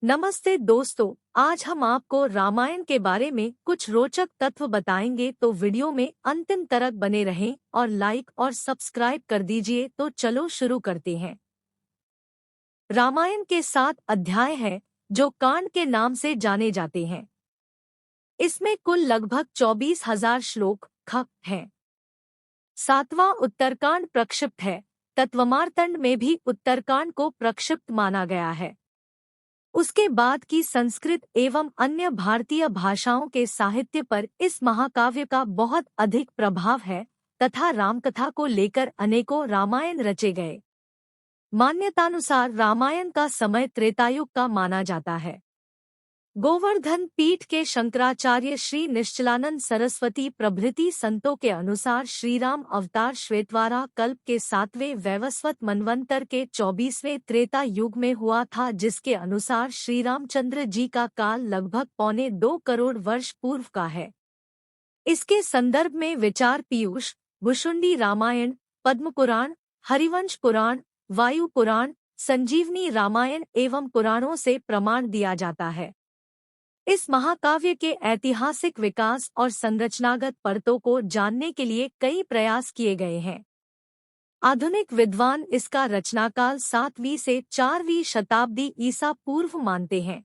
नमस्ते दोस्तों, आज हम आपको रामायण के बारे में कुछ रोचक तथ्य बताएंगे, तो वीडियो में अंतिम तक बने रहें और लाइक और सब्सक्राइब कर दीजिए। तो चलो शुरू करते हैं। रामायण के 7 अध्याय हैं जो कांड के नाम से जाने जाते हैं। इसमें कुल लगभग 24,000 श्लोक हैं। 7वां उत्तरकांड प्रक्षिप्त है। तत्वमार्तंड में भी उत्तरकांड को प्रक्षिप्त माना गया है। उसके बाद की संस्कृत एवं अन्य भारतीय भाषाओं के साहित्य पर इस महाकाव्य का बहुत अधिक प्रभाव है तथा रामकथा को लेकर अनेकों रामायण रचे गए। मान्यतानुसार रामायण का समय त्रेतायुग का माना जाता है। गोवर्धन पीठ के शंकराचार्य श्री निश्चलानंद सरस्वती प्रभृति संतों के अनुसार श्रीराम अवतार श्वेतवारा कल्प के 7वें वैवस्वत मनवंतर के 24वें त्रेता युग में हुआ था, जिसके अनुसार श्री रामचंद्र जी का काल लगभग 2.25 करोड़ वर्ष पूर्व का है। इसके संदर्भ में विचार पीयूष, भुशुंडी रामायण, पद्म पुराण, हरिवंश पुराण, वायु पुराण, संजीवनी रामायण एवं पुराणों से प्रमाण दिया जाता है। इस महाकाव्य के ऐतिहासिक विकास और संरचनागत परतों को जानने के लिए कई प्रयास किए गए हैं। आधुनिक विद्वान इसका रचनाकाल 7वीं से 4वीं शताब्दी ईसा पूर्व मानते हैं।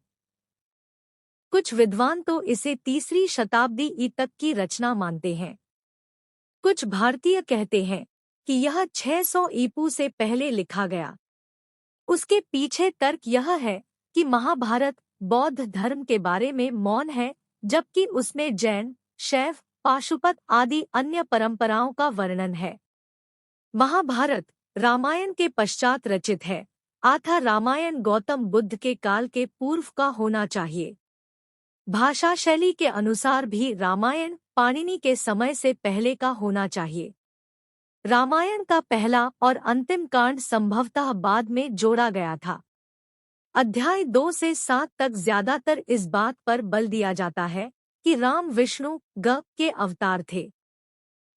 कुछ विद्वान तो इसे 3री शताब्दी ई तक की रचना मानते हैं। कुछ भारतीय कहते हैं कि यह 600 ईपू से पहले लिखा गया। उसके पीछे तर्क यह है कि महाभारत बौद्ध धर्म के बारे में मौन है, जबकि उसमें जैन, शैव, पाशुपत आदि अन्य परंपराओं का वर्णन है। महाभारत रामायण के पश्चात रचित है, अतः रामायण गौतम बुद्ध के काल के पूर्व का होना चाहिए। भाषा शैली के अनुसार भी रामायण पाणिनि के समय से पहले का होना चाहिए। रामायण का पहला और अंतिम कांड संभवतः बाद में जोड़ा गया था। अध्याय 2 से 7 तक ज्यादातर इस बात पर बल दिया जाता है कि राम विष्णु के अवतार थे।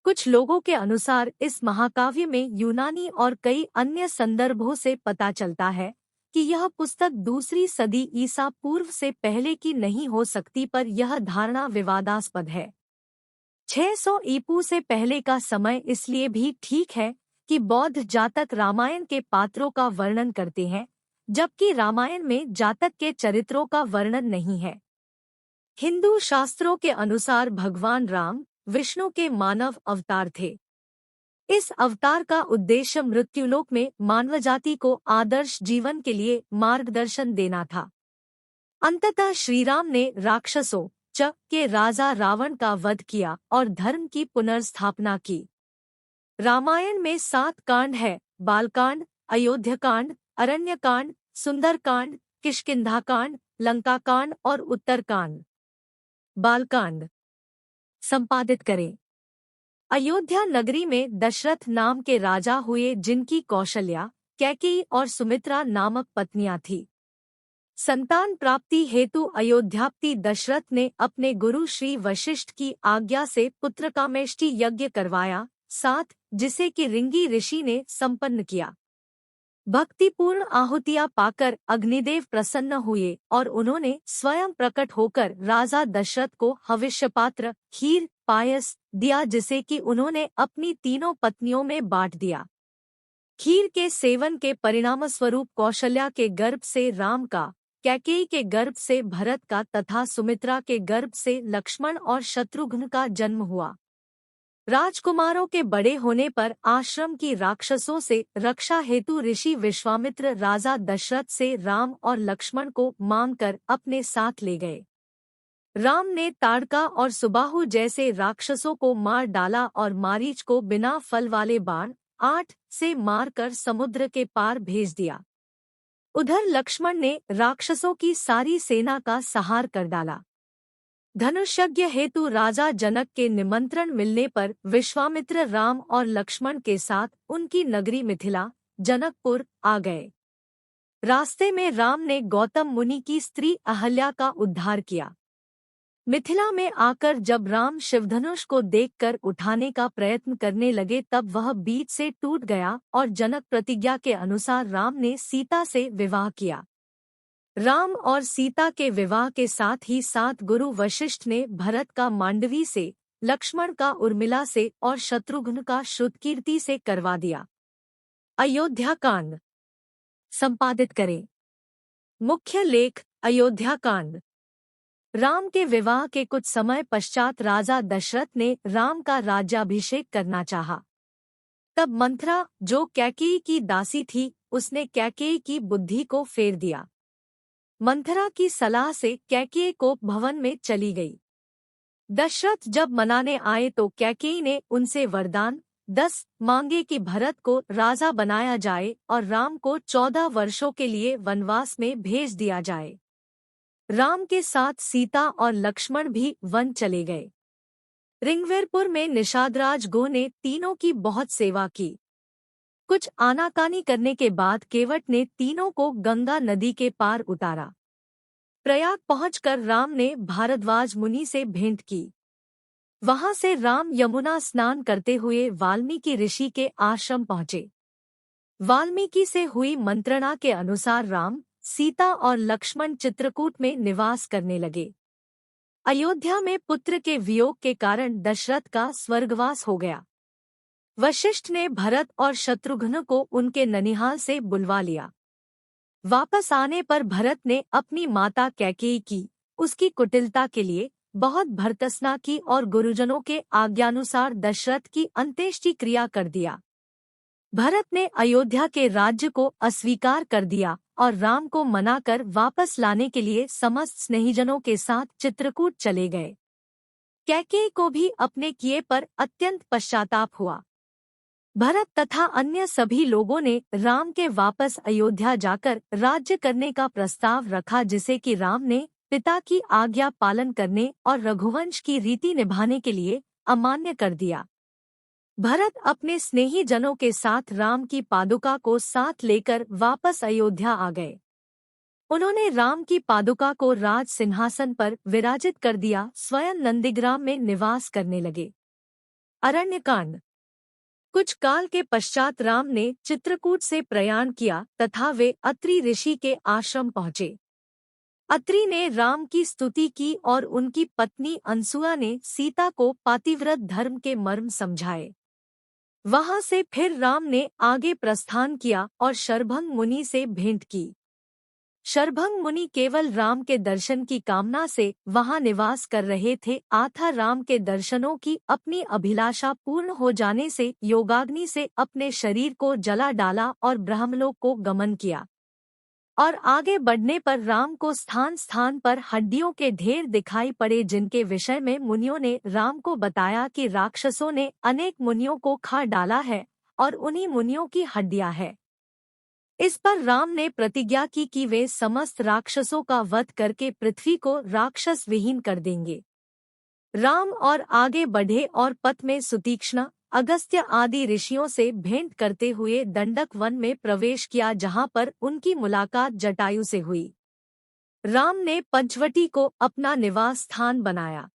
कुछ लोगों के अनुसार इस महाकाव्य में यूनानी और कई अन्य संदर्भों से पता चलता है कि यह पुस्तक 2री सदी ईसा पूर्व से पहले की नहीं हो सकती, पर यह धारणा विवादास्पद है। 600 ईपू से पहले का समय इसलिए भी ठीक है कि बौद्ध जातक रामायण के पात्रों का वर्णन करते हैं, जबकि रामायण में जातक के चरित्रों का वर्णन नहीं है। हिंदू शास्त्रों के अनुसार भगवान राम विष्णु के मानव अवतार थे। इस अवतार का उद्देश्य मृत्युलोक में मानवजाति को आदर्श जीवन के लिए मार्गदर्शन देना था। अंततः श्रीराम ने राक्षसों के राजा रावण का वध किया और धर्म की पुनर्स्थापना की। रामायण में 7 कांड है: बालकांड, अयोध्याकांड, अरण्यकांड, सुंदरकांड, किष्किंधाकांड, लंकाकांड और उत्तरकांड। बालकांड संपादित करें। अयोध्या नगरी में दशरथ नाम के राजा हुए, जिनकी कौशल्या, कैकेयी और सुमित्रा नामक पत्नियां थीं। संतान प्राप्ति हेतु अयोध्यापति दशरथ ने अपने गुरु श्री वशिष्ठ की आज्ञा से पुत्रकामेष्टि यज्ञ करवाया, जिसे कि रिंगी ऋषि ने संपन्न किया। भक्तिपूर्ण आहुतियां पाकर अग्निदेव प्रसन्न हुए और उन्होंने स्वयं प्रकट होकर राजा दशरथ को हविष्यपात्र खीर पायस दिया, जिसे कि उन्होंने अपनी 3 पत्नियों में बांट दिया। खीर के सेवन के परिणामस्वरूप कौशल्या के गर्भ से राम का, कैकेयी के गर्भ से भरत का तथा सुमित्रा के गर्भ से लक्ष्मण और शत्रुघ्न का जन्म हुआ। राजकुमारों के बड़े होने पर आश्रम की राक्षसों से रक्षा हेतु ऋषि विश्वामित्र राजा दशरथ से राम और लक्ष्मण को मांगकर अपने साथ ले गए। राम ने ताड़का और सुबाहु जैसे राक्षसों को मार डाला और मारीच को बिना फल वाले बाण 8 से मारकर समुद्र के पार भेज दिया। उधर लक्ष्मण ने राक्षसों की सारी सेना का संहार कर डाला। धनुष्यज्ञ हेतु राजा जनक के निमंत्रण मिलने पर विश्वामित्र राम और लक्ष्मण के साथ उनकी नगरी मिथिला जनकपुर आ गए। रास्ते में राम ने गौतम मुनि की स्त्री अहल्या का उद्धार किया। मिथिला में आकर जब राम शिवधनुष को देखकर उठाने का प्रयत्न करने लगे, तब वह बीच से टूट गया और जनक प्रतिज्ञा के अनुसार राम ने सीता से विवाह किया। राम और सीता के विवाह के साथ ही 7 गुरु वशिष्ठ ने भरत का मांडवी से, लक्ष्मण का उर्मिला से और शत्रुघ्न का श्रुतकीर्ति से करवा दिया। अयोध्या कांड संपादित करें। मुख्य लेख अयोध्या कांड। राम के विवाह के कुछ समय पश्चात राजा दशरथ ने राम का राज्याभिषेक करना चाहा। तब मंथरा, जो कैकेयी की दासी थी, उसने कैकेयी की बुद्धि को फेर दिया। मंथरा की सलाह से कैकेयी कोप भवन में चली गई। दशरथ जब मनाने आए तो कैकेयी ने उनसे वरदान 10 मांगे कि भरत को राजा बनाया जाए और राम को 14 वर्षों के लिए वनवास में भेज दिया जाए। राम के साथ सीता और लक्ष्मण भी वन चले गए। ऋग्वेरपुर में निषादराज गो ने तीनों की बहुत सेवा की। कुछ आनाकानी करने के बाद केवट ने तीनों को गंगा नदी के पार उतारा। प्रयाग पहुंचकर राम ने भारद्वाज मुनि से भेंट की। वहां से राम यमुना स्नान करते हुए वाल्मीकि ऋषि के आश्रम पहुंचे। वाल्मीकि से हुई मंत्रणा के अनुसार राम, सीता और लक्ष्मण चित्रकूट में निवास करने लगे। अयोध्या में पुत्र के वियोग के कारण दशरथ का स्वर्गवास हो गया। वशिष्ठ ने भरत और शत्रुघ्न को उनके ननिहाल से बुलवा लिया। वापस आने पर भरत ने अपनी माता कैकेयी की, उसकी कुटिलता के लिए बहुत भर्त्सना की और गुरुजनों के आज्ञानुसार दशरथ की अंत्येष्टि क्रिया कर दिया। भरत ने अयोध्या के राज्य को अस्वीकार कर दिया और राम को मनाकर वापस लाने के लिए समस्त स्नेहीजनों के साथ चित्रकूट चले गए। कैकेयी को भी अपने किए पर अत्यंत पश्चाताप हुआ। भरत तथा अन्य सभी लोगों ने राम के वापस अयोध्या जाकर राज्य करने का प्रस्ताव रखा, जिसे कि राम ने पिता की आज्ञा पालन करने और रघुवंश की रीति निभाने के लिए अमान्य कर दिया। भरत अपने स्नेही जनों के साथ राम की पादुका को साथ लेकर वापस अयोध्या आ गए। उन्होंने राम की पादुका को राज सिंहासन पर विराजित कर दिया, स्वयं नंदीग्राम में निवास करने लगे। अरण्यकांड। कुछ काल के पश्चात राम ने चित्रकूट से प्रयाण किया तथा वे अत्रि ऋषि के आश्रम पहुँचे। अत्रि ने राम की स्तुति की और उनकी पत्नी अनसुया ने सीता को पातिव्रत धर्म के मर्म समझाए। वहां से फिर राम ने आगे प्रस्थान किया और शरभंग मुनि से भेंट की। शरभंग मुनि केवल राम के दर्शन की कामना से वहां निवास कर रहे थे। आथा राम के दर्शनों की अपनी अभिलाषा पूर्ण हो जाने से योगाग्नि से अपने शरीर को जला डाला और ब्रह्मलोक को गमन किया। और आगे बढ़ने पर राम को स्थान स्थान पर हड्डियों के ढेर दिखाई पड़े, जिनके विषय में मुनियों ने राम को बताया कि राक्षसों ने अनेक मुनियों को खा डाला है और उन्हीं मुनियों की हड्डियां हैं। इस पर राम ने प्रतिज्ञा की कि वे समस्त राक्षसों का वध करके पृथ्वी को राक्षस विहीन कर देंगे। राम और आगे बढ़े और पथ में सुतीक्ष्ण, अगस्त्य आदि ऋषियों से भेंट करते हुए दंडक वन में प्रवेश किया, जहां पर उनकी मुलाकात जटायु से हुई। राम ने पंचवटी को अपना निवास स्थान बनाया।